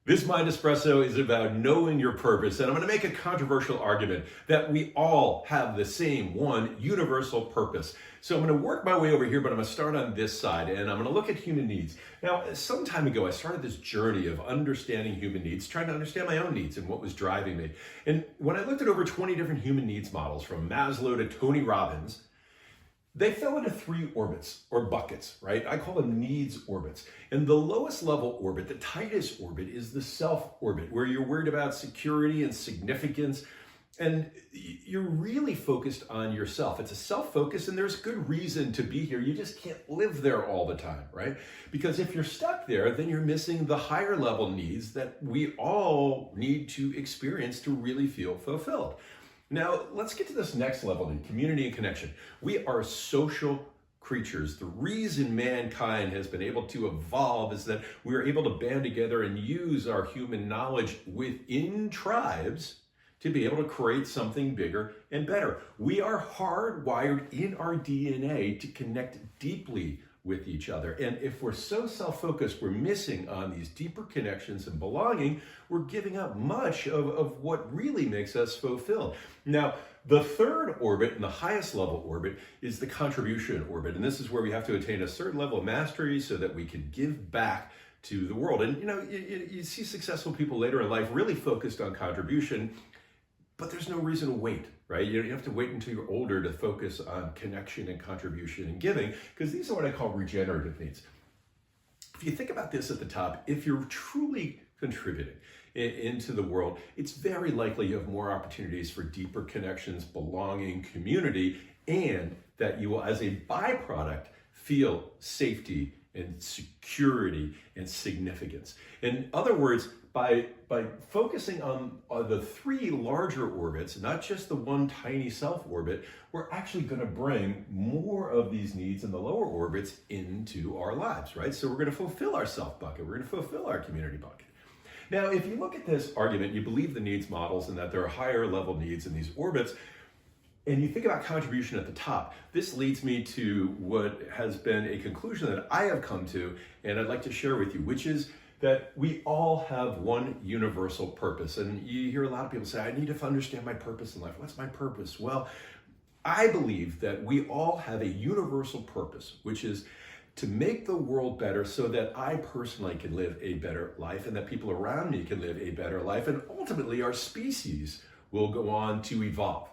This MindEspresso is about knowing your purpose, and I'm going to make a controversial argument that we all have the same one universal purpose. So I'm going to work my way over here, but I'm going to start on this side, and I'm going to look at human needs. Now, some time ago, I started this journey of understanding human needs, trying to understand my own needs and what was driving me. And when I looked at over 20 different human needs models, from Maslow to Tony Robbins, they fell into three orbits or buckets, right? I call them needs orbits. And the lowest level orbit, the tightest orbit, is the self orbit, where you're worried about security and significance. And you're really focused on yourself. It's a self-focus, and there's good reason to be here. You just can't live there all the time, right? Because if you're stuck there, then you're missing the higher level needs that we all need to experience to really feel fulfilled. Now, let's get to this next level, in community and connection. We are social creatures. The reason mankind has been able to evolve is that we are able to band together and use our human knowledge within tribes to be able to create something bigger and better. We are hardwired in our DNA to connect deeply with each other. And if we're so self-focused, we're missing on these deeper connections and belonging, we're giving up much of what really makes us fulfilled. Now, the third orbit and the highest level orbit is the contribution orbit. And this is where we have to attain a certain level of mastery so that we can give back to the world. And you see successful people later in life really focused on contribution, but there's no reason to wait, right? You don't have to wait until you're older to focus on connection and contribution and giving, because these are what I call regenerative needs. If you think about this at the top, if you're truly contributing into the world, it's very likely you have more opportunities for deeper connections, belonging, community, and that you will, as a byproduct, feel safety and security and significance. In other words, by focusing on the three larger orbits, not just the one tiny self orbit, we're actually going to bring more of these needs in the lower orbits into our lives, right? So we're going to fulfill our self bucket. We're going to fulfill our community bucket. Now, if you look at this argument, you believe the needs models and that there are higher level needs in these orbits, and you think about contribution at the top, this leads me to what has been a conclusion that I have come to, and I'd like to share with you, which is that we all have one universal purpose. And you hear a lot of people say, I need to understand my purpose in life. What's my purpose? Well, I believe that we all have a universal purpose, which is to make the world better so that I personally can live a better life and that people around me can live a better life. And ultimately, our species will go on to evolve.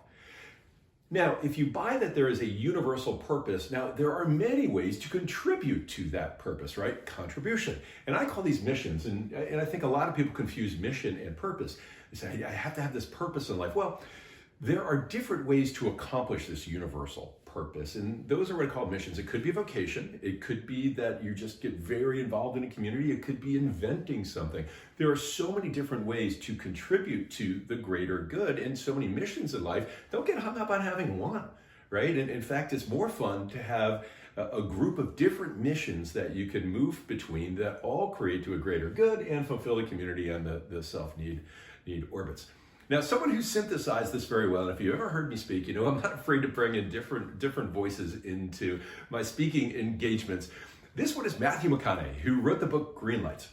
Now, if you buy that there is a universal purpose, now there are many ways to contribute to that purpose, right? Contribution. And I call these missions, and I think a lot of people confuse mission and purpose. They say, I have to have this purpose in life. Well, there are different ways to accomplish this universal purpose, and those are what I call missions. It could be a vocation. It could be that you just get very involved in a community. It could be inventing something. There are so many different ways to contribute to the greater good, and so many missions in life. Don't get hung up on having one, right? And in fact, it's more fun to have a group of different missions that you can move between that all create to a greater good and fulfill the community and the self-need orbits. Now, someone who synthesized this very well, and if you ever heard me speak, you know I'm not afraid to bring in different voices into my speaking engagements. This one is Matthew McConaughey, who wrote the book Greenlights.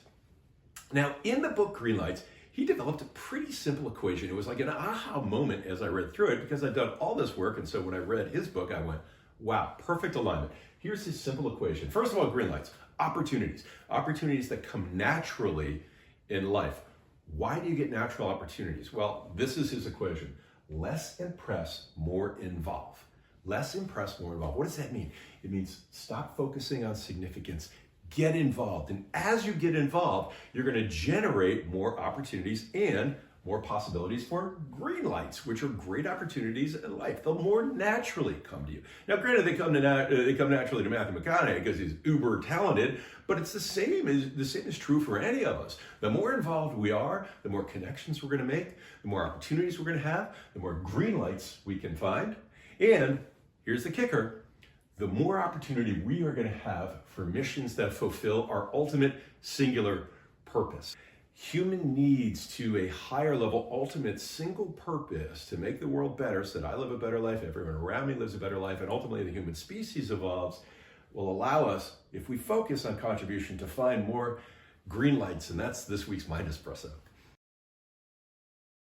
Now, in the book Greenlights, he developed a pretty simple equation. It was like an aha moment as I read through it, because I'd done all this work, and so when I read his book, I went, wow, perfect alignment. Here's his simple equation. First of all, Greenlights, opportunities that come naturally in life. Why do you get natural opportunities? Well, this is his equation. Less impress, more involve. Less impress, more involve. What does that mean? It means stop focusing on significance. Get involved. And as you get involved, you're going to generate more opportunities and more possibilities for green lights, which are great opportunities in life. They'll more naturally come to you. Now, granted, they come naturally to Matthew McConaughey because he's uber talented, but it's the same is true for any of us. The more involved we are, the more connections we're going to make, the more opportunities we're going to have, the more green lights we can find, and here's the kicker: the more opportunity we are going to have for missions that fulfill our ultimate singular purpose. Human needs to a higher level, ultimate single purpose to make the world better so that I live a better life, everyone around me lives a better life, and ultimately the human species evolves, will allow us, if we focus on contribution, to find more Greenlights, and that's this week's MindEspresso.